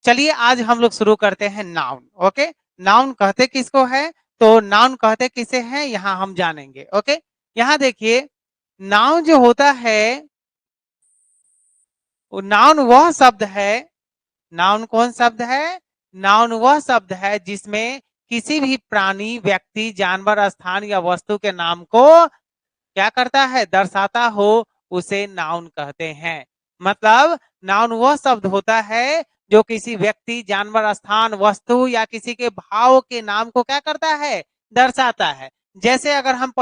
चलिए आज हम लोग शुरू करते हैं नाउन। ओके, नाउन कहते किसको है, तो नाउन कहते किसे हैं यहाँ हम जानेंगे। ओके, यहाँ देखिए नाउन जो होता है, नाउन वह शब्द है, नाउन कौन शब्द है, नाउन वह शब्द है जिसमें किसी भी प्राणी, व्यक्ति, जानवर, स्थान या वस्तु के नाम को क्या करता है, दर्शाता हो, उसे नाउन कहते हैं। मतलब नाउन वह शब्द होता है जो किसी व्यक्ति, जानवर, स्थान, वस्तु या किसी के भाव के नाम को क्या करता है, दर्शाता है। जैसे अगर हम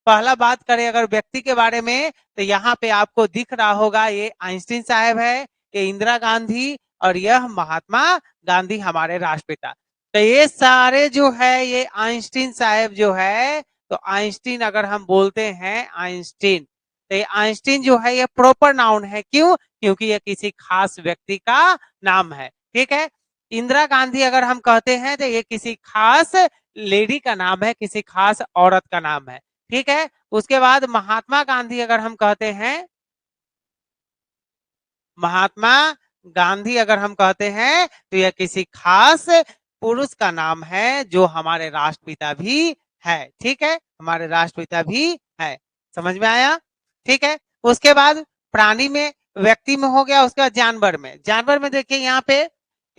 पहला बात करें अगर व्यक्ति के बारे में, तो यहाँ पे आपको दिख रहा होगा ये आइंस्टीन साहब है, ये इंदिरा गांधी और यह महात्मा गांधी हमारे राष्ट्रपिता। तो ये सारे जो है ये आइंस्टीन साहब जो है, तो आइंस्टीन अगर हम बोलते हैं आइंस्टीन, तो ये आइंस्टीन जो है ये प्रॉपर नाउन है। क्यों? क्योंकि ये किसी खास व्यक्ति का नाम है। ठीक है, इंदिरा गांधी अगर हम कहते हैं तो ये किसी खास लेडी का नाम है, किसी खास औरत का नाम है। ठीक है, उसके बाद महात्मा गांधी अगर हम कहते हैं, महात्मा गांधी अगर हम कहते हैं तो यह किसी खास पुरुष का नाम है जो हमारे राष्ट्रपिता भी है। ठीक है, हमारे राष्ट्रपिता भी है। समझ में आया? ठीक है, उसके बाद प्राणी में, व्यक्ति में हो गया, उसके बाद जानवर में। जानवर में देखिए यहाँ पे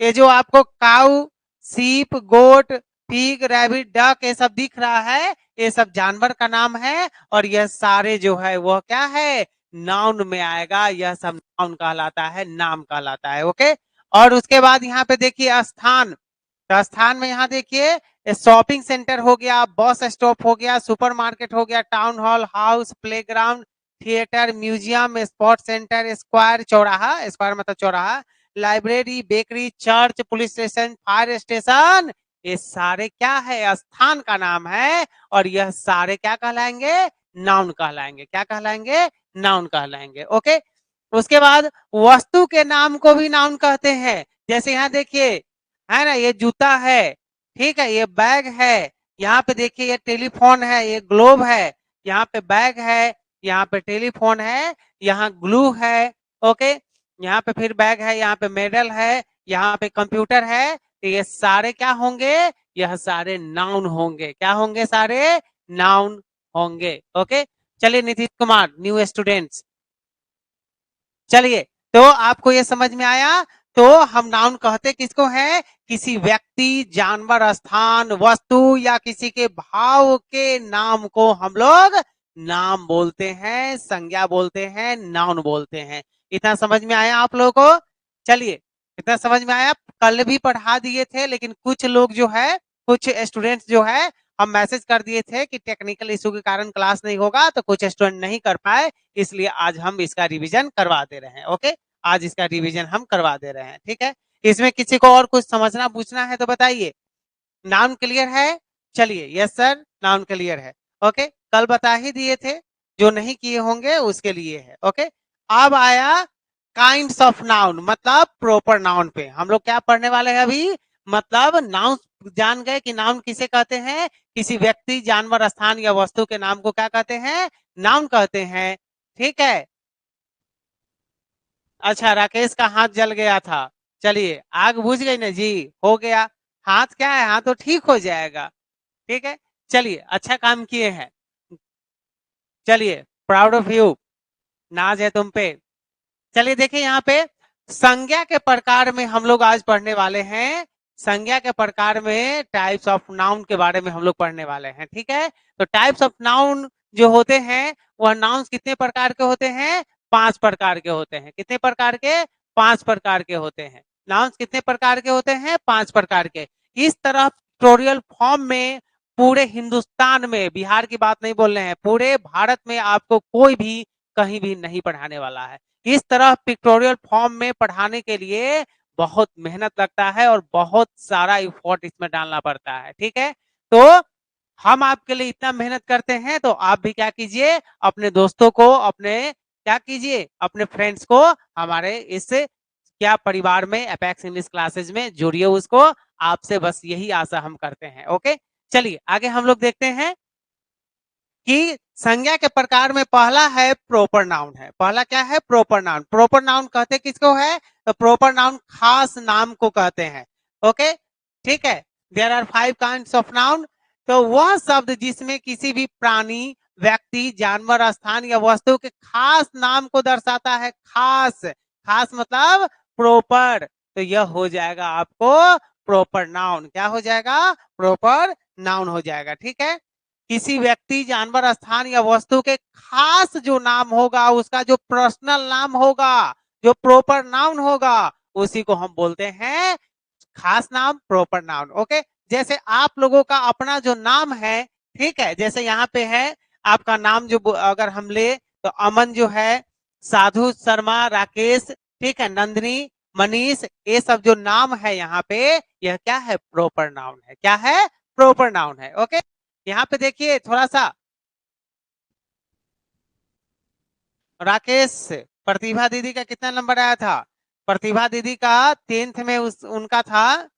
ये जो आपको काऊ, सीप, गोट, पिग, रैबिट, डक ये सब दिख रहा है, ये सब जानवर का नाम है और यह सारे जो है वह क्या है, नाउन में आएगा। यह सब नाउन कहलाता है, नाम कहलाता है। ओके, और उसके बाद यहाँ पे देखिए स्थान, तो स्थान में यहाँ देखिए शॉपिंग सेंटर हो गया, बस स्टॉप हो गया, सुपरमार्केट हो गया, town hall, house, playground, theatre, museum, sports centre, square, चौराहा, स्क्वायर मतलब चौराहा, library, bakery, church, police station, fire station, ये सारे क्या है, स्थान का नाम है और यह सारे क्या कहलाएंगे, नाउन कहलाएंगे। क्या कहलाएंगे, नाउन कहलाएंगे। ओके, उसके बाद वस्तु के नाम को भी नाउन कहते हैं। जैसे यहाँ देखिए है ना, ये जूता है, ठीक है, ये बैग है, यहाँ पे देखिए ये टेलीफोन है, ये ग्लोब है, यहाँ पे बैग है, यहाँ पे टेलीफोन है, यहाँ ग्लू है। ओके, यहाँ पे फिर बैग है, यहाँ पे मेडल है, यहाँ पे कंप्यूटर है, तो ये सारे क्या होंगे, यह सारे नाउन होंगे। क्या होंगे, सारे नाउन होंगे। ओके, चलिए नीतीश कुमार, न्यू स्टूडेंट्स, चलिए तो आपको ये समझ में आया। तो हम नाउन कहते किसको है, किसी व्यक्ति, जानवर, स्थान, वस्तु या किसी के भाव के नाम को हम लोग नाम बोलते हैं, संज्ञा बोलते हैं, नाउन बोलते हैं। इतना समझ में आया आप लोगों को? चलिए, इतना समझ में आया। कल भी पढ़ा दिए थे, लेकिन कुछ लोग जो है, कुछ स्टूडेंट्स जो है, हम मैसेज कर दिए थे कि टेक्निकल इशू के कारण क्लास नहीं होगा, तो कुछ स्टूडेंट नहीं कर पाए, इसलिए आज हम इसका रिवीजन करवा दे रहे हैं। ओके, आज इसका रिवीजन हम करवा दे रहे हैं। ठीक है, इसमें किसी को और कुछ समझना पूछना है तो बताइए। नाउन क्लियर है? चलिए, यस सर, नाउन क्लियर है। ओके, कल बता ही दिए थे, जो नहीं किए होंगे उसके लिए है। ओके, अब आया काइंड्स ऑफ नाउन, मतलब प्रॉपर नाउन पे हम लोग क्या पढ़ने वाले हैं अभी। मतलब नाउन जान गए कि नाउन किसे कहते हैं, किसी व्यक्ति, जानवर, स्थान या वस्तु के नाम को क्या कहते हैं, नाउन कहते हैं। ठीक है, अच्छा राकेश का हाथ जल गया था, चलिए आग बुझ गई ना जी, हो गया। हाथ क्या है, हाथ तो ठीक हो जाएगा। ठीक है, चलिए अच्छा काम किए हैं, चलिए प्राउड ऑफ यू, नाज है तुम पे। चलिए देखिए यहाँ पे संज्ञा के प्रकार में हम लोग आज पढ़ने वाले हैं। संज्ञा के प्रकार में टाइप्स ऑफ नाउन के बारे में हम लोग पढ़ने वाले हैं। ठीक है, तो टाइप्स ऑफ नाउन जो होते हैं वह नाउन्स कितने प्रकार के होते हैं, 5 प्रकार के होते हैं। कितने प्रकार के, 5 प्रकार के होते हैं। नाउन्स कितने प्रकार के होते हैं, 5 प्रकार के। इस तरह पिक्टोरियल फॉर्म में पूरे हिंदुस्तान में, बिहार की बात नहीं बोल रहे हैं, पूरे भारत में आपको कोई भी कहीं भी नहीं पढ़ाने वाला है। इस तरह पिक्टोरियल फॉर्म में पढ़ाने के लिए बहुत मेहनत लगता है और बहुत सारा इफोर्ट इसमें डालना पड़ता है। ठीक है, तो हम आपके लिए इतना मेहनत करते हैं, तो आप भी क्या कीजिए, अपने दोस्तों को, अपने क्या कीजिए, अपने फ्रेंड्स को हमारे इस क्या परिवार में, अपेक्स इंग्लिश क्लासेज में जोड़िए उसको। आपसे बस यही आशा हम करते हैं। ओके, चलिए आगे हम लोग देखते हैं कि संज्ञा के प्रकार में पहला है प्रॉपर नाउन है। पहला क्या है? Proper noun. प्रॉपर नाउन कहते किसको है? तो प्रॉपर नाउन खास नाम को कहते हैं। ओके, ठीक है। There are 5 kinds of noun. तो वह शब्द जिसमें किसी भी प्राणी, व्यक्ति, जानवर, स्थान या वस्तु के खास नाम को दर्शाता है। खास, खास मतलब प्रॉपर। तो यह हो जाएगा आपको प्रॉपर नाउन। क्या हो जाएगा? प्रॉपर नाउन हो जाएगा। ठीक है। किसी व्यक्ति, जानवर, स्थान या वस्तु के खास जो नाम होगा, उसका जो पर्सनल नाम होगा, जो प्रॉपर नाउन होगा, उसी को हम बोलते हैं खास नाम, प्रॉपर नाउन। ओके, जैसे आप लोगों का अपना जो नाम है, ठीक है, जैसे यहाँ पे है आपका नाम, जो अगर हम ले तो अमन जो है, साधु शर्मा, राकेश, ठीक है, नंदिनी, मनीष, ये सब जो नाम है यहाँ पे, यह क्या है? प्रॉपर नाउन है। क्या है? प्रॉपर नाउन है। ओके, यहाँ पे देखिए थोड़ा सा, राकेश, प्रतिभा दीदी का कितना नंबर आया था? प्रतिभा दीदी का 10th में उनका था,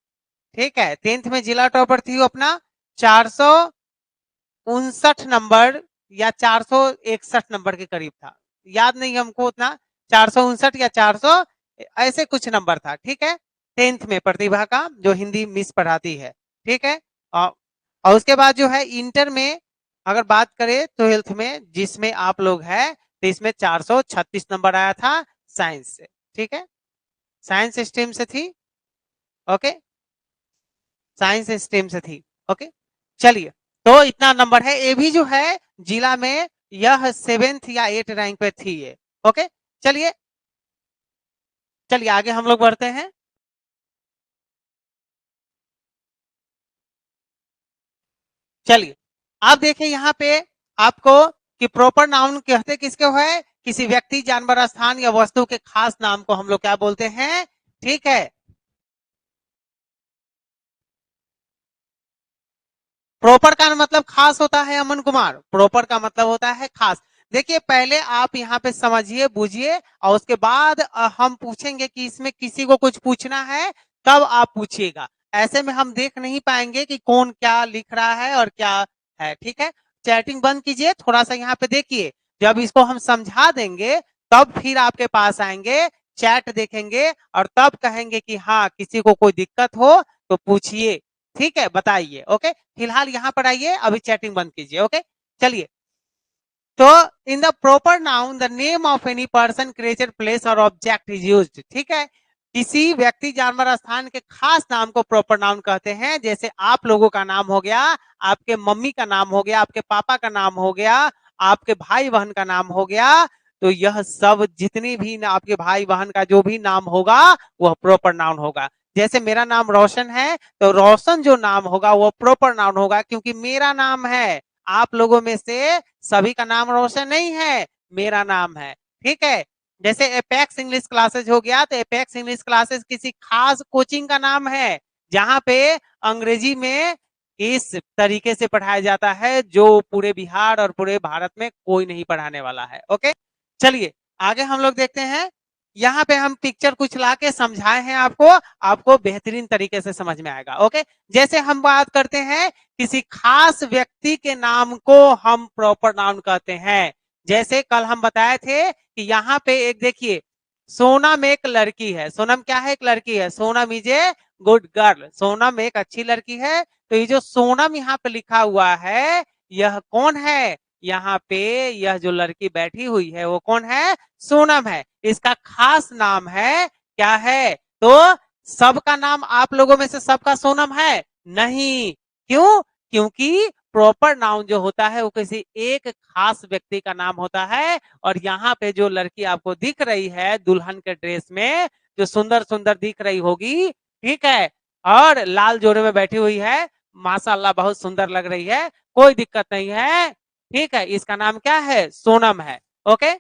ठीक है, 10th में जिला टॉपर थी वो अपना, 459 नंबर या 461 नंबर के करीब था, याद नहीं हमको उतना, 459 या 400 ऐसे कुछ नंबर था। ठीक है, 10th में प्रतिभा का, जो हिंदी मिस पढ़ाती है। ठीक है, और उसके बाद जो है इंटर में अगर बात करें, 12th में जिसमें आप लोग है, तो इसमें 436 नंबर आया था साइंस से। ठीक है, साइंस स्ट्रीम से थी। ओके, साइंस स्ट्रीम से थी। ओके, चलिए, तो इतना नंबर है। ये भी जो है जिला में यह 7th या 8th रैंक पे थी ये। ओके, चलिए चलिए आगे हम लोग बढ़ते हैं। चलिए, आप देखिए यहाँ पे आपको कि प्रॉपर नाउन कहते किसको है? किसी व्यक्ति, जानवर, स्थान या वस्तु के खास नाम को हम लोग क्या बोलते हैं? ठीक है, प्रॉपर का मतलब खास होता है अमन कुमार। प्रॉपर का मतलब होता है खास। देखिए, पहले आप यहाँ पे समझिए, बुझिए, और उसके बाद हम पूछेंगे कि इसमें किसी को कुछ पूछना है, तब आप पूछिएगा। ऐसे में हम देख नहीं पाएंगे कि कौन क्या लिख रहा है और क्या है। ठीक है, चैटिंग बंद कीजिए, थोड़ा सा यहाँ पे देखिए। जब इसको हम समझा देंगे, तब फिर आपके पास आएंगे, चैट देखेंगे, और तब कहेंगे कि हाँ, किसी को कोई दिक्कत हो तो पूछिए। ठीक है, बताइए। ओके, फिलहाल यहाँ पर आइए, अभी चैटिंग बंद कीजिए। ओके, चलिए। तो in the proper noun the name of any person, creature, place और ऑब्जेक्ट इज यूज्ड। ठीक है, किसी व्यक्ति, जानवर, स्थान के खास नाम को प्रॉपर नाउन कहते हैं। जैसे आप लोगों का नाम हो गया, आपके मम्मी का नाम हो गया, आपके पापा का नाम हो गया, आपके भाई बहन का नाम हो गया। तो यह सब जितनी भी आपके भाई बहन का जो भी नाम होगा, वह प्रॉपर नाउन होगा। जैसे मेरा नाम रोशन है, तो रोशन जो नाम होगा वो प्रॉपर नाउन होगा, क्योंकि मेरा नाम है। आप लोगों में से सभी का नाम रोशन नहीं है, मेरा नाम है। ठीक है, जैसे एपेक्स इंग्लिश क्लासेस हो गया, तो एपेक्स इंग्लिश क्लासेस किसी खास कोचिंग का नाम है, जहां पे अंग्रेजी में इस तरीके से पढ़ाया जाता है, जो पूरे बिहार और पूरे भारत में कोई नहीं पढ़ाने वाला है। ओके, चलिए आगे हम लोग देखते हैं। यहाँ पे हम पिक्चर कुछ ला के समझाए हैं आपको, आपको बेहतरीन तरीके से समझ में आएगा। ओके, जैसे हम बात करते हैं, किसी खास व्यक्ति के नाम को हम प्रॉपर नाउन कहते हैं। जैसे कल हम बताए थे कि यहाँ पे एक देखिए, सोनम एक लड़की है। सोनम क्या है? एक लड़की है। Sonam is a good girl. Sonam एक अच्छी लड़की है। तो ये जो सोनम यहाँ पे लिखा हुआ है, यह कौन है? यहाँ पे यह जो लड़की बैठी हुई है, वो कौन है? सोनम है। इसका खास नाम है, क्या है? तो सबका नाम आप लोगों में से सबका सोनम है? नहीं। क्यों? क्योंकि प्रॉपर नाउन जो होता है वो किसी एक खास व्यक्ति का नाम होता है। और यहाँ पे जो लड़की आपको दिख रही है दुल्हन के ड्रेस में, जो सुंदर सुंदर दिख रही होगी, ठीक है, और लाल जोड़े में बैठी हुई है, माशाल्लाह बहुत सुंदर लग रही है, कोई दिक्कत नहीं है। ठीक है, इसका नाम क्या है? सोनम है। ओके,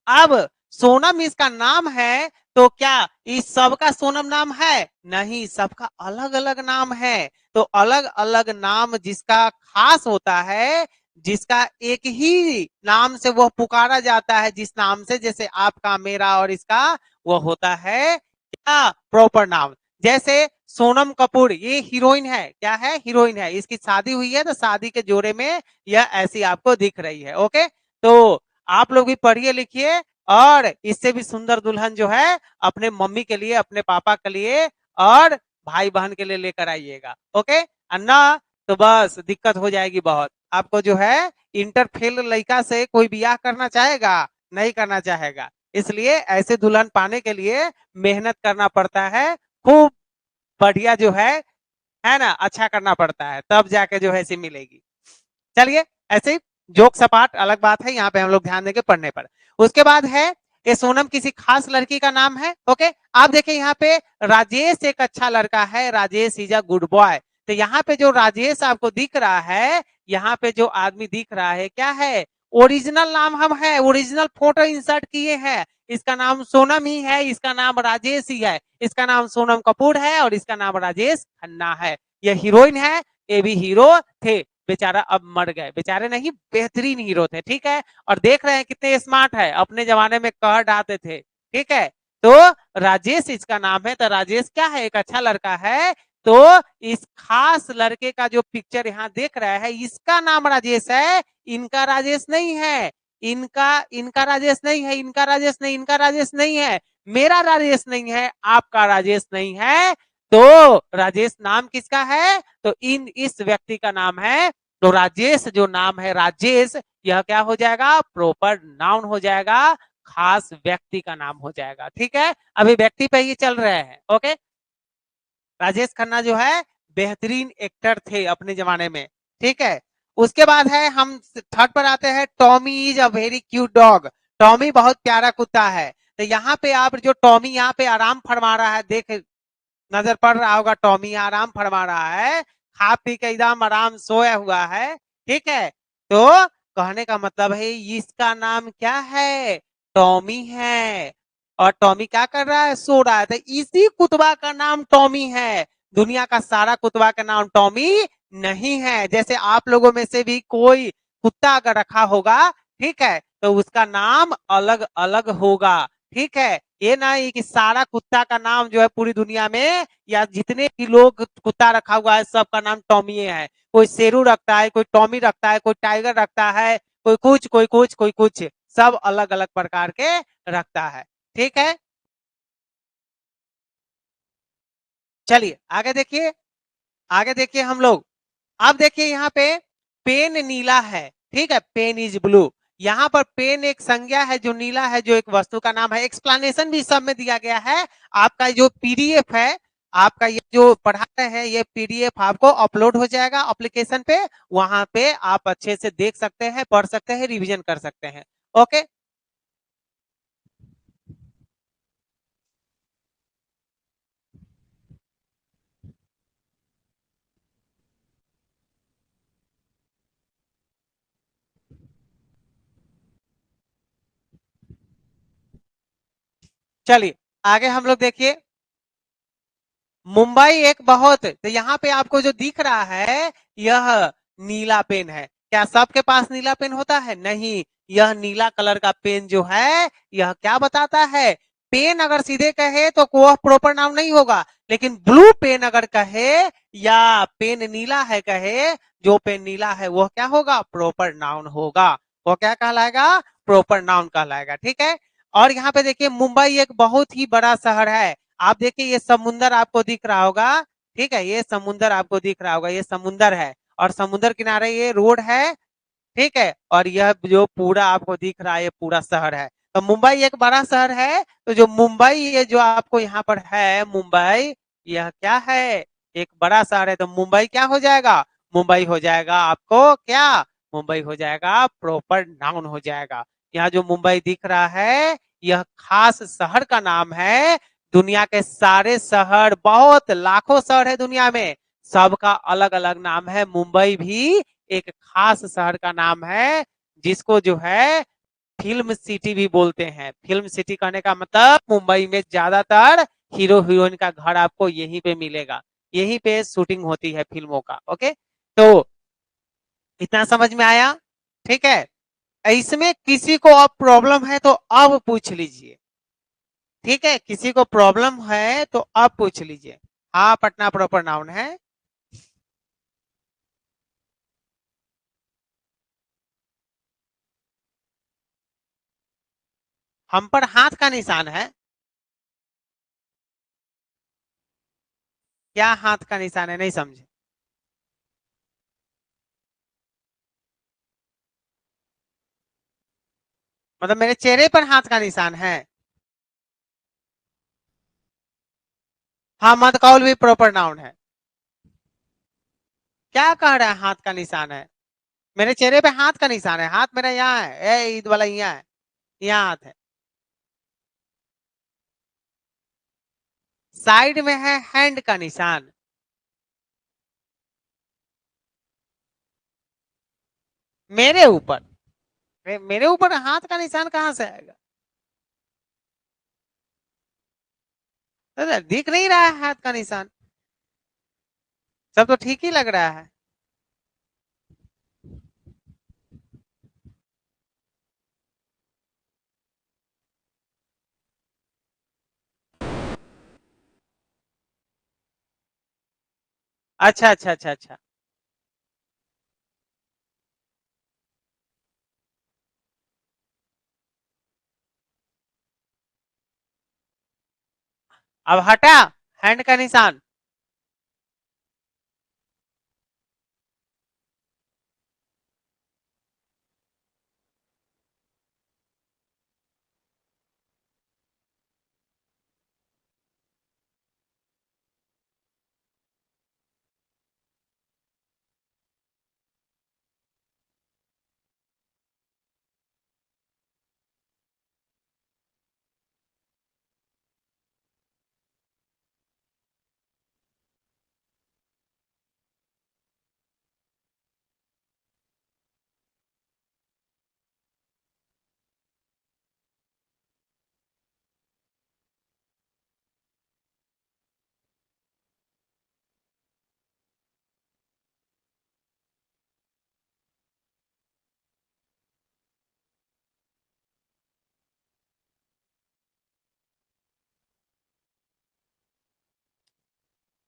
अब सोनम इसका नाम है, तो क्या इस सबका सोनम नाम है? नहीं, सबका अलग अलग नाम है। तो अलग अलग नाम जिसका खास होता है, जिसका एक ही नाम से वह पुकारा जाता है, जिस नाम से, जैसे आपका, मेरा और इसका, वह होता है क्या? Proper noun. जैसे सोनम कपूर, ये हीरोइन है, क्या है, हीरोइन है, इसकी शादी हुई है, तो शादी के जोड़े में यह ऐसी आपको दिख रही है। ओके, तो आप लोग भी पढ़िए लिखिए, और इससे भी सुंदर दुल्हन जो है अपने मम्मी के लिए, अपने पापा के लिए और भाई बहन के लिए लेकर आइएगा। ओके, अन्ना तो बस दिक्कत हो जाएगी बहुत। आपको जो है इंटर फेल लड़का से कोई ब्याह करना चाहेगा? नहीं करना चाहेगा। इसलिए ऐसे दुल्हन पाने के लिए मेहनत करना पड़ता है, खूब बढ़िया जो है ना, अच्छा करना पड़ता है, तब जाके जो है ऐसी मिलेगी। चलिए, ऐसे ही जोक सपाट अलग बात है, यहाँ पे हम लोग ध्यान देंगे पढ़ने पर। उसके बाद है, ये सोनम किसी खास लड़की का नाम है। ओके, आप देखिए यहाँ पे राजेश एक अच्छा लड़का है, Rajesh is a good boy. तो यहाँ पे जो राजेश आपको दिख रहा है, यहाँ पे जो आदमी दिख रहा है, क्या है, ओरिजिनल नाम हम है, ओरिजिनल फोटो इंसर्ट किए हैं। इसका नाम सोनम ही है, इसका नाम राजेश ही है, इसका नाम सोनम कपूर है और इसका नाम राजेश खन्ना है। ये हीरोइन है, ये भी हीरो थे, बेचारा अब मर गए, बेचारे नहीं, बेहतरीन हीरो थे। ठीक है, और देख रहे हैं कितने स्मार्ट है, अपने जमाने में कह डालते थे। ठीक है, तो राजेश इसका नाम है, तो राजेश क्या है, एक अच्छा लड़का है। तो इस खास लड़के का जो पिक्चर यहाँ देख रहा है, इसका नाम राजेश है, इनका राजेश नहीं है, इनका इनका राजेश नहीं है, इनका राजेश नहीं, इनका राजेश नहीं है, मेरा राजेश नहीं है, आपका राजेश नहीं है। तो राजेश नाम किसका है, तो इस व्यक्ति का नाम है। तो राजेश जो नाम है, राजेश, यह क्या हो जाएगा, प्रॉपर नाउन हो जाएगा, खास व्यक्ति का नाम हो जाएगा। ठीक है, अभी व्यक्ति पे ही चल रहे हैं। ओके, राजेश खन्ना जो है बेहतरीन एक्टर थे अपने जमाने में। ठीक है, उसके बाद है, हम थर्ड पर आते हैं, Tommy is a very cute dog. Tommy बहुत प्यारा कुत्ता है। तो यहाँ पे आप जो टॉमी यहाँ पे आराम फरमा रहा है, देख नजर पड़ रहा होगा, टॉमी आराम फरमा रहा है, खा पी के एकदम आराम सोया हुआ है। ठीक है, तो कहने का मतलब है इसका नाम क्या है, टॉमी है, और टॉमी क्या कर रहा है, सो रहा है, तो इसी कुतबा का नाम टॉमी है। दुनिया का सारा कुतबा का नाम टॉमी नहीं है। जैसे आप लोगों में से भी कोई कुत्ता अगर रखा होगा, ठीक है, तो उसका नाम अलग अलग होगा। ठीक है, ये नहीं कि सारा कुत्ता का नाम जो है पूरी दुनिया में, या जितने भी लोग कुत्ता रखा हुआ है सबका नाम टॉमी है। कोई शेरू रखता है, कोई टॉमी रखता है, कोई टाइगर रखता है, कोई कुछ कोई कुछ कोई कुछ, सब अलग अलग प्रकार के रखता है। ठीक है, चलिए आगे देखिए, आगे देखिए हम लोग। अब देखिए यहाँ पे पेन नीला है, ठीक है, पेन इज ब्लू। यहाँ पर पेन एक संज्ञा है जो नीला है, जो एक वस्तु का नाम है। एक्सप्लेनेशन भी सब में दिया गया है। आपका जो पीडीएफ है, आपका ये जो पढ़ा रहे हैं, ये पीडीएफ आपको अपलोड हो जाएगा एप्लीकेशन पे, वहां पे आप अच्छे से देख सकते हैं, पढ़ सकते हैं, रिवीजन कर सकते हैं। ओके, चलिए आगे हम लोग देखिए, मुंबई एक बहुत, तो यहाँ पे आपको जो दिख रहा है, यह नीला पेन है। क्या सबके पास नीला पेन होता है? नहीं, यह नीला कलर का पेन जो है, यह क्या बताता है, पेन अगर सीधे कहे तो वह प्रॉपर नाउन नहीं होगा, लेकिन ब्लू पेन अगर कहे या पेन नीला है कहे, जो पेन नीला है वह क्या होगा, प्रॉपर नाउन होगा। वो क्या कहलाएगा, प्रॉपर नाउन कहलाएगा। ठीक है, और यहाँ पे देखिए, मुंबई एक बहुत ही बड़ा शहर है। आप देखिए, ये समुंदर आपको दिख रहा होगा, ठीक है, ये समुंदर आपको दिख रहा होगा, ये समुंदर है, और समुंदर किनारे ये रोड है। ठीक है, और यह जो पूरा आपको दिख रहा है, ये पूरा शहर है। तो मुंबई एक बड़ा शहर है। तो जो मुंबई, ये जो आपको यहाँ पर है मुंबई, यह क्या है, एक बड़ा शहर है। तो मुंबई क्या हो जाएगा, मुंबई हो जाएगा आपको क्या, मुंबई हो जाएगा प्रॉपर नाउन हो जाएगा। यहाँ जो मुंबई दिख रहा है, यह खास शहर का नाम है। दुनिया के सारे शहर, बहुत लाखों शहर है दुनिया में, सबका अलग अलग नाम है। मुंबई भी एक खास शहर का नाम है, जिसको जो है फिल्म सिटी भी बोलते हैं। फिल्म सिटी कहने का मतलब, मुंबई में ज्यादातर हीरो हीरोइन का घर आपको यहीं पे मिलेगा, यहीं पे शूटिंग होती है फिल्मों का। ओके, तो इतना समझ में आया? ठीक है, इसमें किसी को अब प्रॉब्लम है तो अब पूछ लीजिए। ठीक है, किसी को प्रॉब्लम है तो अब पूछ लीजिए। हाँ, पटना प्रॉपर नाउन है। हम पर हाथ का निशान है। क्या हाथ का निशान है, नहीं समझे। मतलब मेरे चेहरे पर हाथ का निशान है। हाँ, मत कॉल भी प्रॉपर नाउन है। क्या कह रहा है हाथ का निशान है। मेरे चेहरे पे हाथ का निशान है, हाथ मेरा यहाँ है, ईद वाला यहाँ है, यहाँ हाथ है। साइड में है हैंड का निशान। मेरे ऊपर। मेरे ऊपर हाथ का निशान कहाँ से आएगा। दिख नहीं रहा है हाथ का निशान। सब तो ठीक ही लग रहा है। अच्छा अच्छा अच्छा अच्छा। अब हटा हैंड का निशान।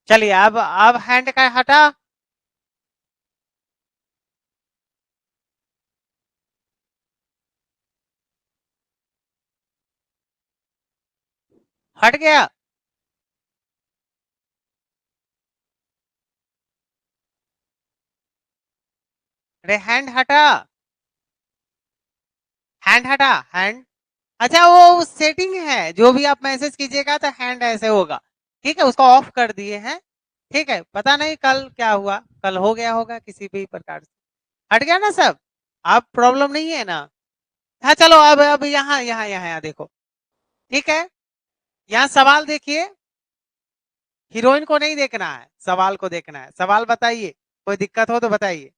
चलिए अब हैंड का हटा। हट गया। अरे हैंड हटा। हैंड हटा हैंड। अच्छा, वो सेटिंग है, जो भी आप मैसेज कीजिएगा तो हैंड ऐसे होगा। ठीक है, उसको ऑफ कर दिए हैं। ठीक है, पता नहीं कल क्या हुआ, कल हो गया होगा किसी भी प्रकार से। हट गया ना सब। अब प्रॉब्लम नहीं है ना। हाँ चलो, अब यहाँ यहाँ यहाँ यहाँ देखो। ठीक है, यहाँ सवाल देखिए। हीरोइन को नहीं देखना है, सवाल को देखना है। सवाल बताइए, कोई दिक्कत हो तो बताइए।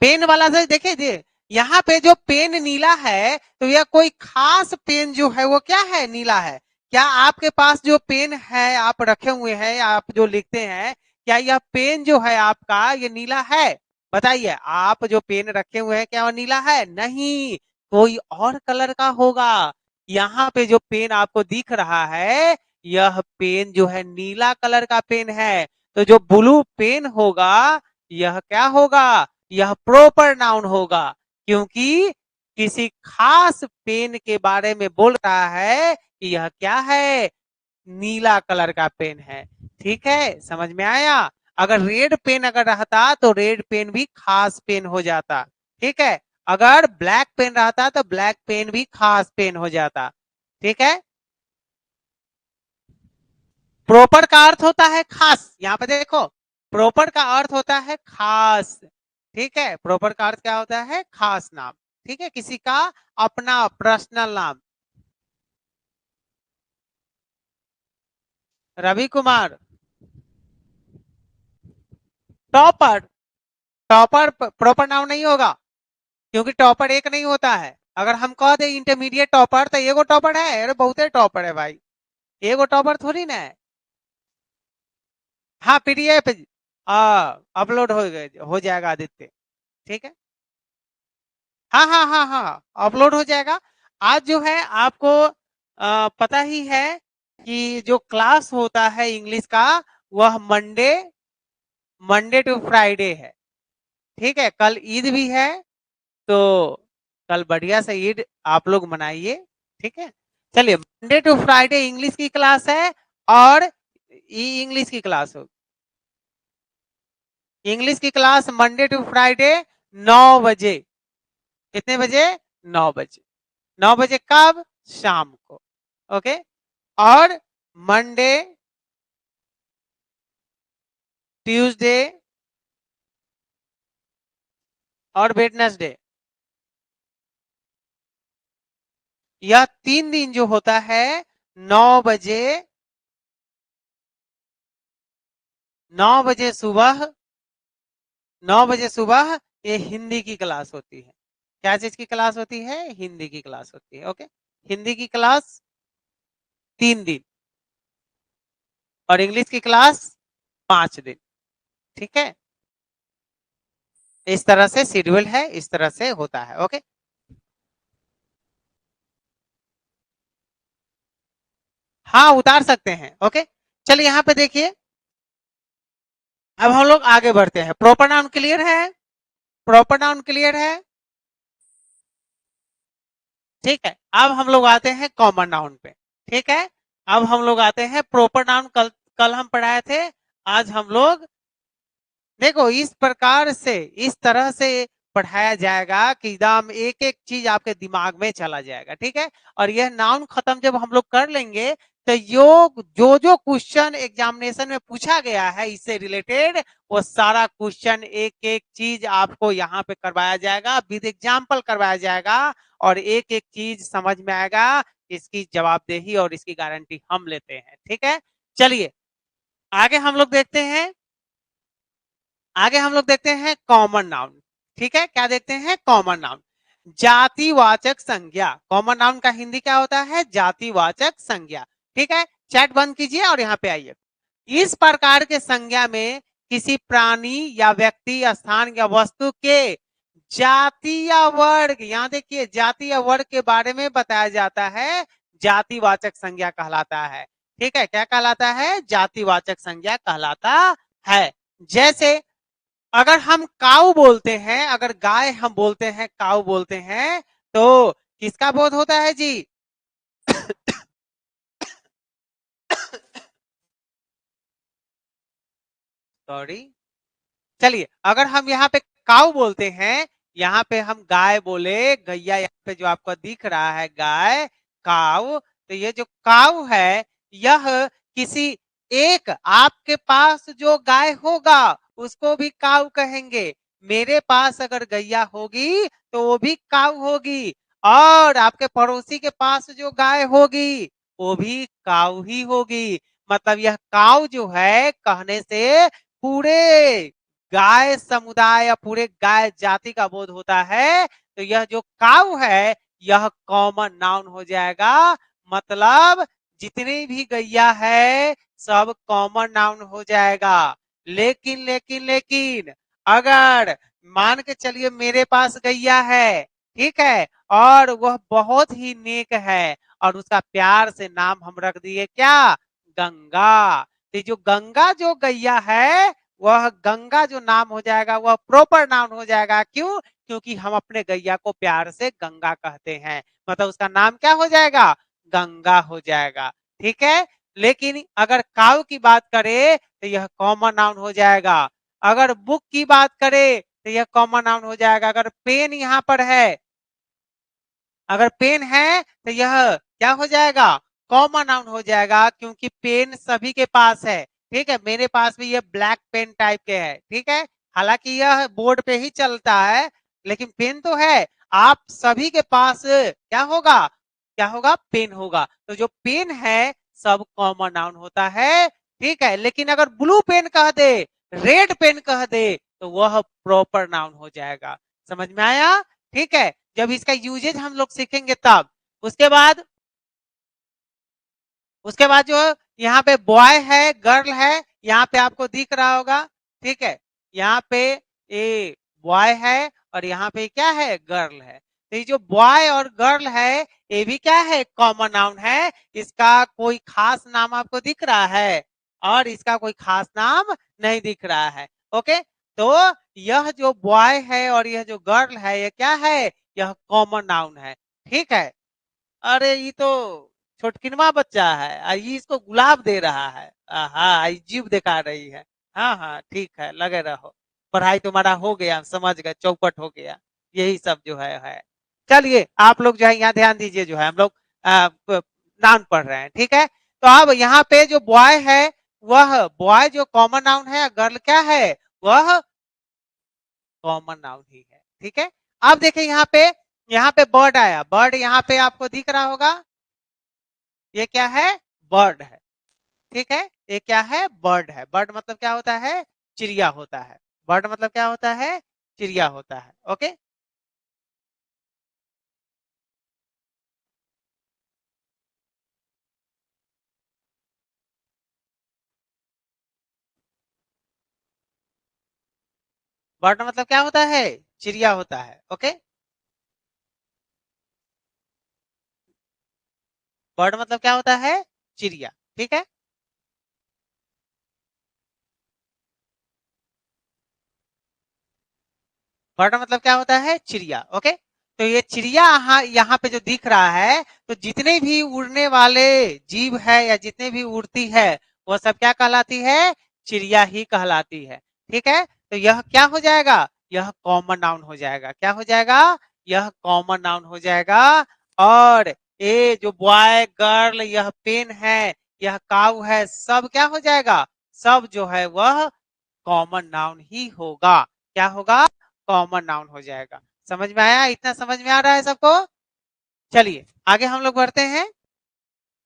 पेन वाला से देखिए जी। यहाँ पे जो पेन नीला है, तो यह कोई खास पेन जो है वो क्या है, नीला है। क्या आपके पास जो पेन है आप रखे हुए हैं, आप जो लिखते हैं, क्या यह पेन जो है आपका ये नीला है। बताइए, आप जो पेन रखे हुए हैं क्या वो नीला है, नहीं। कोई और कलर का होगा। यहाँ पे जो पेन आपको दिख रहा है, यह पेन जो है नीला कलर का पेन है। तो जो ब्लू पेन होगा, यह क्या होगा, यह प्रॉपर नाउन होगा। क्योंकि किसी खास पेन के बारे में बोल रहा है कि यह क्या है, नीला कलर का पेन है। ठीक है, समझ में आया। अगर रेड पेन अगर रहता तो रेड पेन भी खास पेन हो जाता। ठीक है, अगर ब्लैक पेन रहता तो ब्लैक पेन भी खास पेन हो जाता। ठीक है, प्रॉपर का अर्थ होता है खास, यहाँ पे देखो। प्रॉपर का अर्थ होता है खास। ठीक है, प्रॉपर का अर्थ क्या होता है, खास नाम। ठीक है, किसी का अपना पर्सनल नाम। Ravi Kumar. Topper. Topper proper noun नहीं होगा। क्योंकि टॉपर एक नहीं होता है। अगर हम कह दे इंटरमीडिएट टॉपर तो एगो टॉपर है, अरे बहुते टॉपर है भाई। एगो टॉपर थोड़ी ना है। हाँ, पीडीएफ अपलोड हो जाएगा आदित्य। ठीक है, हाँ हाँ हाँ हाँ, अपलोड हो जाएगा। आज जो है आपको पता ही है कि जो क्लास होता है इंग्लिश का वह मंडे टू फ्राइडे है। ठीक है, कल ईद भी है, तो कल बढ़िया से ईद आप लोग मनाइए। ठीक है, चलिए मंडे टू फ्राइडे इंग्लिश की क्लास है और इंग्लिश की क्लास होगी। इंग्लिश की क्लास मंडे टू फ्राइडे 9 बजे। कितने बजे? 9 बजे। 9 बजे कब? शाम को। ओके, और मंडे, ट्यूसडे और वेडनेसडे, यह 3 दिन जो होता है 9 बजे, 9 बजे सुबह, 9 बजे सुबह ये हिंदी की क्लास होती है। क्या चीज की क्लास होती है? हिंदी की क्लास होती है। ओके, हिंदी की क्लास 3 दिन और इंग्लिश की क्लास 5 दिन। ठीक है, इस तरह से शेड्यूल है, इस तरह से होता है। ओके, हाँ उतार सकते हैं। ओके, चलिए यहाँ पे देखिए, अब हम लोग आगे बढ़ते हैं। प्रॉपर नाउन क्लियर है? प्रॉपर नाउन क्लियर है? ठीक है, अब हम लोग आते हैं कॉमन नाउन पे। ठीक है, अब हम लोग आते हैं प्रॉपर नाउन। कल कल हम पढ़ाए थे, आज हम लोग देखो इस प्रकार से, इस तरह से पढ़ाया जाएगा कि एकदम एक एक चीज आपके दिमाग में चला जाएगा। ठीक है, और यह नाउन खत्म जब हम लोग कर लेंगे तो योग जो जो क्वेश्चन एग्जामिनेशन में पूछा गया है इससे रिलेटेड, वो सारा क्वेश्चन एक एक चीज आपको यहाँ पे करवाया जाएगा, विद एग्जाम्पल करवाया जाएगा, और एक एक चीज समझ में आएगा। इसकी जवाबदेही और इसकी गारंटी हम लेते हैं। ठीक है, चलिए आगे हम लोग देखते हैं, आगे हम लोग देखते हैं कॉमन नाउन। ठीक है, क्या देखते हैं? कॉमन नाउन, जातिवाचक संज्ञा। कॉमन नाउन का हिंदी क्या होता है? जातिवाचक संज्ञा। ठीक है, चैट बंद कीजिए और यहाँ पे आइए। इस प्रकार के संज्ञा में किसी प्राणी या व्यक्ति, स्थान या वस्तु के जाति या वर्ग, यहाँ देखिए जाति या वर्ग के बारे में बताया जाता है, जातिवाचक संज्ञा कहलाता है। ठीक है, क्या कहलाता है? जातिवाचक संज्ञा कहलाता है। जैसे अगर हम काऊ बोलते हैं, अगर गाय हम बोलते हैं, काऊ बोलते हैं, तो किसका बोध होता है जी? सॉरी, चलिए अगर हम यहाँ पे काऊ बोलते हैं, यहाँ पे हम गाय बोले, गैया यहाँ पे जो आपको दिख रहा है गाय, काऊ, तो ये जो काऊ है यह किसी एक, आपके पास जो गाय होगा उसको भी काऊ कहेंगे, मेरे पास अगर गैया होगी तो वो भी काऊ होगी, और आपके पड़ोसी के पास जो गाय होगी वो भी काऊ ही होगी। मतलब यह काऊ जो है कहने से पूरे गाय समुदाय या पूरे गाय जाति का बोध होता है, तो यह जो काऊ है यह कॉमन नाउन हो जाएगा। मतलब जितनी भी गैया है सब कॉमन नाउन हो जाएगा। लेकिन अगर मान के चलिए मेरे पास गैया है, ठीक है, और वह बहुत ही नेक है और उसका प्यार से नाम हम रख दिए क्या? गंगा। तो जो गंगा जो गैया है वह गंगा जो नाम हो जाएगा वह प्रॉपर नाउन हो जाएगा। क्यों? क्योंकि हम अपने गैया को प्यार से गंगा कहते हैं, मतलब उसका नाम क्या हो जाएगा? गंगा हो जाएगा। ठीक है, लेकिन अगर काऊ की बात करें तो यह कॉमन नाउन हो जाएगा। अगर बुक की बात करें तो यह कॉमन नाउन हो जाएगा। अगर पेन यहाँ पर है, अगर पेन है तो यह क्या हो जाएगा? कॉमन नाउन हो जाएगा, क्योंकि पेन सभी के पास है। ठीक है, मेरे पास भी ये ब्लैक पेन टाइप के है। ठीक है, हालांकि यह बोर्ड पे ही चलता है, लेकिन पेन तो है। आप सभी के पास क्या होगा? क्या होगा? पेन होगा। तो जो पेन है सब कॉमन नाउन होता है। ठीक है, लेकिन अगर ब्लू पेन कह दे, रेड पेन कह दे, तो वह प्रॉपर नाउन हो जाएगा। समझ में आया? ठीक है, जब इसका यूजेज हम लोग सीखेंगे तब। उसके बाद, उसके बाद जो यहाँ पे बॉय है, गर्ल है, यहाँ पे आपको दिख रहा होगा। ठीक है, यहाँ पे ये बॉय है और यहाँ पे क्या है? गर्ल है। तो ये जो बॉय और गर्ल है ये भी क्या है, कॉमन नाउन है। इसका कोई खास नाम आपको दिख रहा है और इसका कोई खास नाम नहीं दिख रहा है। ओके, तो यह जो बॉय है और यह जो गर्ल है ये क्या है, यह कॉमन नाउन है। ठीक है, अरे ये तो छोटकिनवा बच्चा है, ये इसको गुलाब दे रहा है, हाँ ये जीभ दिखा रही है। हाँ हाँ ठीक है, लगे रहो, पढ़ाई तुम्हारा हो गया, समझ गए, चौपट हो गया, यही सब जो है। चलिए आप लोग जो है यहाँ ध्यान दीजिए, जो है हम लोग नाउन पढ़ रहे हैं, ठीक है। तो अब यहाँ पे जो बॉय है, वह बॉय जो कॉमन नाउन है, गर्ल क्या है, वह कॉमन नाउन ही है। ठीक है, अब देखिए यहाँ पे बर्ड आया, बर्ड यहाँ पे आपको दिख रहा होगा, ये क्या है, बर्ड है। ठीक है, ये क्या है, बर्ड है। बर्ड मतलब क्या होता है, चिड़िया होता है। बर्ड मतलब क्या होता है, चिड़िया होता है। ओके, बर्ड मतलब क्या होता है, चिड़िया होता है। ओके, बर्ड मतलब क्या होता है, चिड़िया। ठीक है, बर्ड मतलब क्या होता है, चिड़िया। ओके, तो ये चिड़िया यहाँ पे जो दिख रहा है, तो जितने भी उड़ने वाले जीव है या जितने भी उड़ती है, वो सब क्या कहलाती है, चिड़िया ही कहलाती है। ठीक है, तो यह क्या हो जाएगा, यह कॉमन नाउन हो जाएगा। क्या हो जाएगा, यह कॉमन नाउन हो जाएगा। और ये जो बॉय गर्ल, यह पेन है, यह काऊ है, सब क्या हो जाएगा, सब जो है वह कॉमन नाउन ही होगा। क्या होगा, कॉमन नाउन हो जाएगा। समझ में आया, इतना समझ में आ रहा है सबको। चलिए आगे हम लोग बढ़ते हैं।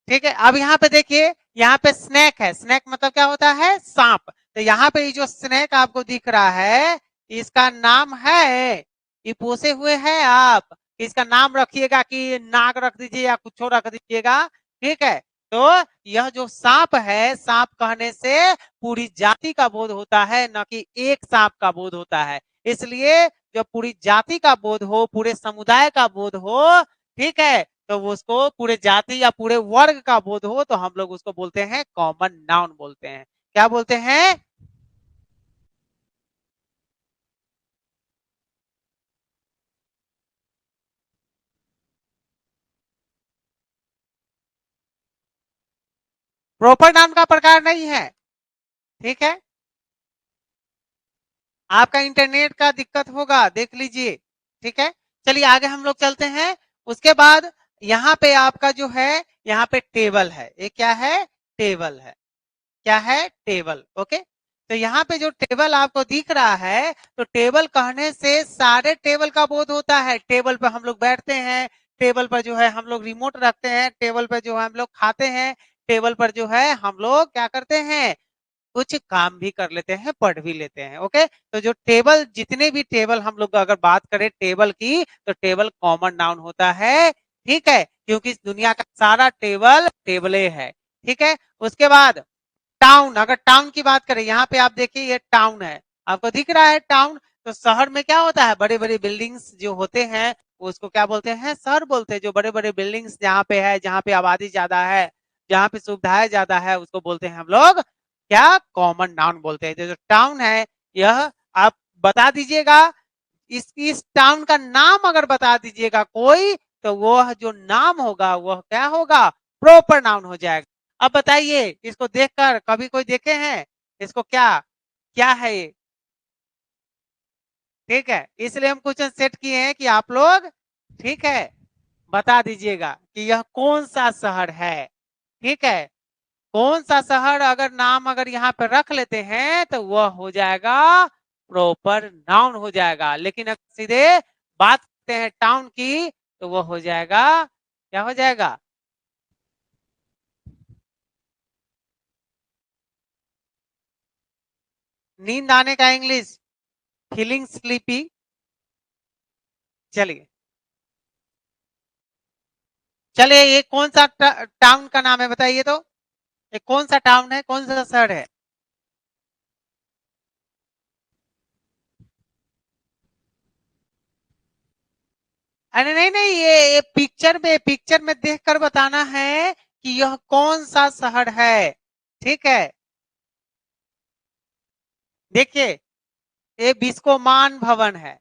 ठीक है, अब यहाँ पे देखिए, यहाँ पे स्नेक है, स्नेक मतलब क्या होता है, सांप। तो यहाँ पे ये जो स्नेक आपको दिख रहा है, इसका नाम है, ये पोसे हुए हैं आप, इसका नाम रखिएगा कि नाग रख दीजिए या कुछ और रख दीजिएगा। ठीक है, तो यह जो सांप है, सांप कहने से पूरी जाति का बोध होता है, न कि एक सांप का बोध होता है। इसलिए जब पूरी जाति का बोध हो, पूरे समुदाय का बोध हो, ठीक है, तो वो उसको पूरे जाति या पूरे वर्ग का बोध हो, तो हम लोग उसको बोलते हैं कॉमन नाउन बोलते हैं। क्या बोलते हैं, प्रॉपर नाउन का प्रकार नहीं है। ठीक है, आपका इंटरनेट का दिक्कत होगा, देख लीजिए। ठीक है, चलिए आगे हम लोग चलते हैं। उसके बाद यहाँ पे आपका जो है, यहाँ पे टेबल है, ये क्या है, टेबल है। क्या है, टेबल। ओके, तो यहाँ पे जो टेबल आपको दिख रहा है, तो टेबल कहने से सारे टेबल का बोध होता है। टेबल पर हम लोग बैठते हैं, टेबल पर जो है हम लोग रिमोट रखते हैं, टेबल पर जो है हम लोग खाते हैं, टेबल पर जो है हम लोग क्या करते हैं, कुछ काम भी कर लेते हैं, पढ़ भी लेते हैं। ओके, तो जो टेबल, जितने भी टेबल हम लोग अगर बात करें टेबल की, तो टेबल कॉमन नाउन होता है। ठीक है, क्योंकि इस दुनिया का सारा टेबल टेबले है। ठीक है, उसके बाद टाउन, अगर टाउन की बात करें, यहाँ पे आप देखिए ये टाउन है, आपको दिख रहा है टाउन। तो शहर में क्या होता है, बड़े बड़े बिल्डिंग्स जो होते हैं, उसको क्या बोलते हैं, शहर बोलते हैं। जो बड़े बड़े बिल्डिंग्स जहाँ पे है, जहाँ पे आबादी ज्यादा है, जहाँ पे सुविधाएं ज्यादा है, उसको बोलते हैं हम लोग क्या, कॉमन नाउन बोलते हैं। जो टाउन है, यह आप बता दीजिएगा, इस टाउन का नाम अगर बता दीजिएगा कोई, तो वह जो नाम होगा वह क्या होगा, प्रॉपर नाउन हो जाएगा। अब बताइए, इसको देखकर कभी कोई देखे हैं, इसको क्या, क्या है ये। ठीक है, इसलिए हम क्वेश्चन सेट किए हैं कि आप लोग, ठीक है, बता दीजिएगा कि यह कौन सा शहर है। ठीक है, कौन सा शहर अगर नाम अगर यहाँ पे रख लेते हैं, तो वह हो जाएगा प्रॉपर नाउन हो जाएगा। लेकिन अगर सीधे बात करते हैं टाउन की, तो वह हो जाएगा, क्या हो जाएगा, नींद आने का इंग्लिश, फीलिंग स्लीपी। चलिए, चलिए ये कौन सा टाउन का नाम है बताइए तो, ये कौन सा टाउन है, कौन सा शहर है। अरे नहीं नहीं, ये पिक्चर में देखकर बताना है कि यह कौन सा शहर है। ठीक है, देखिए, ये बिस्कोमान भवन है।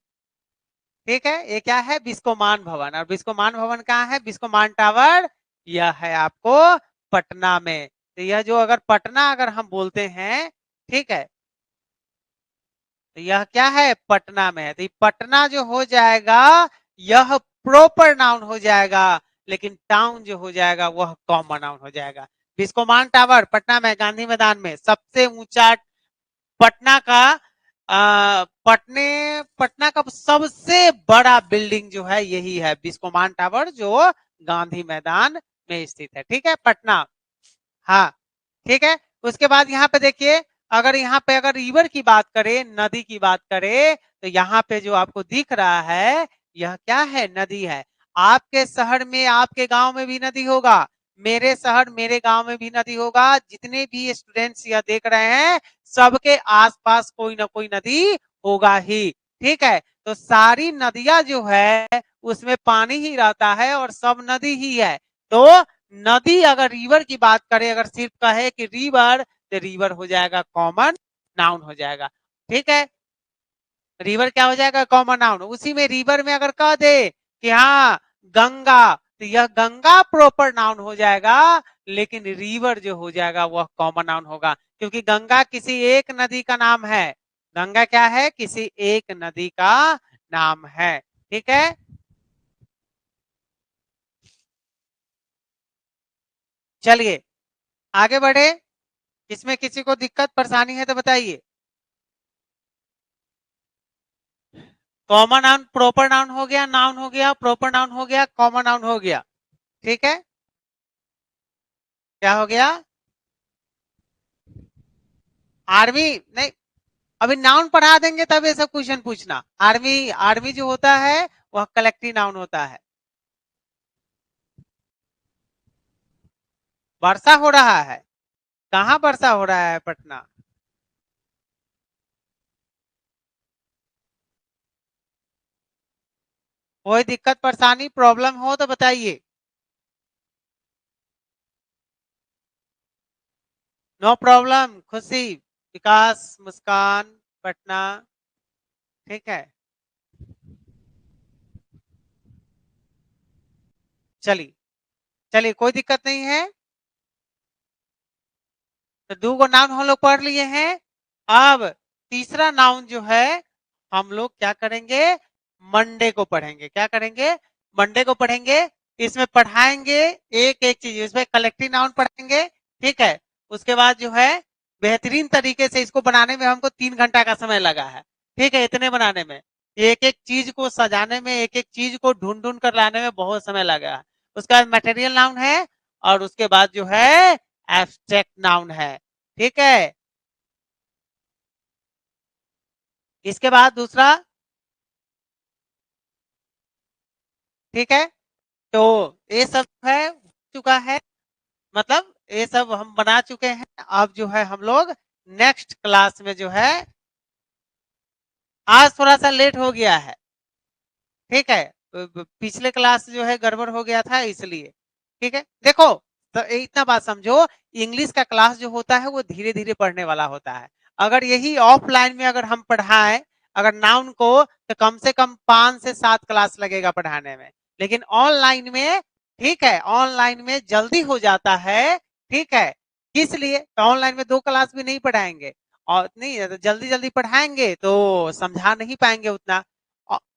ठीक है, ये क्या है? बिस्कोमान भवन। और बिस्कोमान भवन कहाँ है? बिस्कोमान टावर यह है आपको पटना में। तो यह जो अगर पटना अगर हम बोलते हैं, ठीक है, तो यह क्या है? पटना में है। तो ये पटना जो हो जाएगा यह प्रॉपर नाउन हो जाएगा, लेकिन टाउन जो हो जाएगा वह कॉमन नाउन हो जाएगा। बिस्कोमान टावर पटना में, गांधी मैदान में सबसे ऊंचा, पटना का पटना का सबसे बड़ा बिल्डिंग जो है यही है बिस्कोमान टावर, जो गांधी मैदान में स्थित है। ठीक है, पटना। हाँ, ठीक है। उसके बाद यहाँ पे देखिए, अगर यहाँ पे अगर रिवर की बात करें, नदी की बात करें, तो यहाँ पे जो आपको दिख रहा है यह क्या है? नदी है। आपके शहर में, आपके गांव में भी नदी होगा, मेरे शहर मेरे गांव में भी नदी होगा। जितने भी स्टूडेंट्स यह देख रहे हैं, सबके आसपास कोई ना कोई नदी होगा ही। ठीक है, तो सारी नदियां जो है उसमें पानी ही रहता है और सब नदी ही है। तो नदी अगर रिवर की बात करें, अगर सिर्फ कहे कि रिवर, तो रिवर हो जाएगा कॉमन नाउन हो जाएगा। ठीक है, रिवर क्या हो जाएगा? Common noun. उसी में रिवर में अगर कह दे कि हाँ गंगा, तो यह गंगा प्रॉपर नाउन हो जाएगा, लेकिन रिवर जो हो जाएगा वह कॉमन नाउन होगा, क्योंकि गंगा किसी एक नदी का नाम है। गंगा क्या है? किसी एक नदी का नाम है। ठीक है, चलिए आगे बढ़े। इसमें किसी को दिक्कत परेशानी है तो बताइए। कॉमन नाउन प्रॉपर नाउन हो गया, नाउन हो गया, प्रॉपर नाउन हो गया, कॉमन नाउन हो गया। ठीक है, क्या हो गया? आर्मी नहीं, अभी नाउन पढ़ा देंगे तब ये सब क्वेश्चन पूछना। आर्मी, आर्मी जो होता है वह कलेक्टिव नाउन होता है। वर्षा हो रहा है? कहाँ वर्षा हो रहा है? पटना। कोई दिक्कत परेशानी प्रॉब्लम हो तो बताइए। No problem. खुशी, विकास, मुस्कान, पटना। ठीक है, चलिए, चलिए कोई दिक्कत नहीं है। तो दो गो नाउन हम लोग पढ़ लिए हैं। अब तीसरा नाउन जो है हम लोग क्या करेंगे? मंडे को पढ़ेंगे। क्या करेंगे? मंडे को पढ़ेंगे। इसमें पढ़ाएंगे एक एक चीज, इसमें कलेक्टिव नाउन पढ़ेंगे। ठीक है, उसके बाद जो है बेहतरीन तरीके से इसको बनाने में हमको 3 घंटा का समय लगा है। ठीक है, इतने बनाने में, एक एक चीज को सजाने में, एक एक चीज को ढूंढ ढूंढ कर लाने में बहुत समय लगा है। उसके बाद मटेरियल नाउन है, और उसके बाद जो है एब्स्ट्रैक्ट नाउन है। ठीक है, इसके बाद दूसरा। ठीक है, तो ये सब है चुका है, मतलब ये सब हम बना चुके हैं। अब जो है हम लोग नेक्स्ट क्लास में जो है, आज थोड़ा सा लेट हो गया है। ठीक है, पिछले क्लास जो है गड़बड़ हो गया था इसलिए। ठीक है, देखो, तो इतना बात समझो, इंग्लिश का क्लास जो होता है वो धीरे धीरे पढ़ने वाला होता है। अगर यही ऑफलाइन में अगर हम पढ़ाएं, अगर नाउन को, तो कम से कम 5 से 7 क्लास लगेगा पढ़ाने में। लेकिन ऑनलाइन में, ठीक है, ऑनलाइन में जल्दी हो जाता है। ठीक है, किस लिए? तो ऑनलाइन में 2 क्लास भी नहीं पढ़ाएंगे, और नहीं तो जल्दी जल्दी पढ़ाएंगे तो समझा नहीं पाएंगे उतना।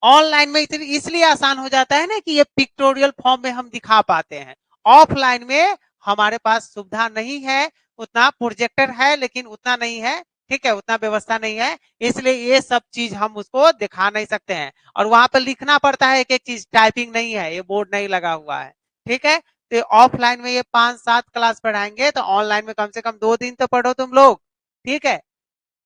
ऑनलाइन में इतनी इसलिए आसान हो जाता है ना कि ये पिक्टोरियल फॉर्म में हम दिखा पाते हैं। ऑफलाइन में हमारे पास सुविधा नहीं है, उतना प्रोजेक्टर है लेकिन उतना नहीं है। ठीक है, उतना व्यवस्था नहीं है, इसलिए ये सब चीज हम उसको दिखा नहीं सकते हैं। और वहां पर लिखना पड़ता है एक एक चीज, टाइपिंग नहीं है, ये बोर्ड नहीं लगा हुआ है। ठीक है, तो ऑफलाइन में ये 5 7 क्लास पढ़ाएंगे, तो ऑनलाइन में कम से कम 2 दिन तो पढ़ो तुम लोग। ठीक है,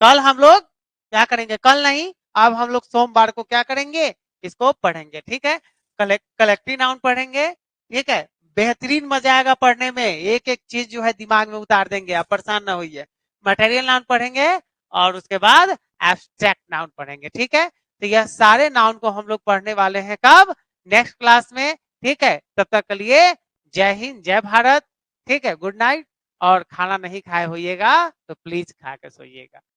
कल हम लोग क्या करेंगे? कल नहीं, अब हम लोग सोमवार को क्या करेंगे? इसको पढ़ेंगे। ठीक है, कलेक्टिव नाउन पढ़ेंगे। ठीक है, बेहतरीन मजा आएगा पढ़ने में, एक एक चीज जो है दिमाग में उतार देंगे, आप परेशान ना होइए। मटेरियल नाउन पढ़ेंगे, और उसके बाद एब्स्ट्रैक्ट नाउन पढ़ेंगे। ठीक है, तो यह सारे नाउन को हम लोग पढ़ने वाले हैं कब? नेक्स्ट क्लास में। ठीक है, तब तक के लिए जय हिंद, जय भारत। ठीक है, गुड नाइट। और खाना नहीं खाए होइएगा तो प्लीज खा के सोइएगा।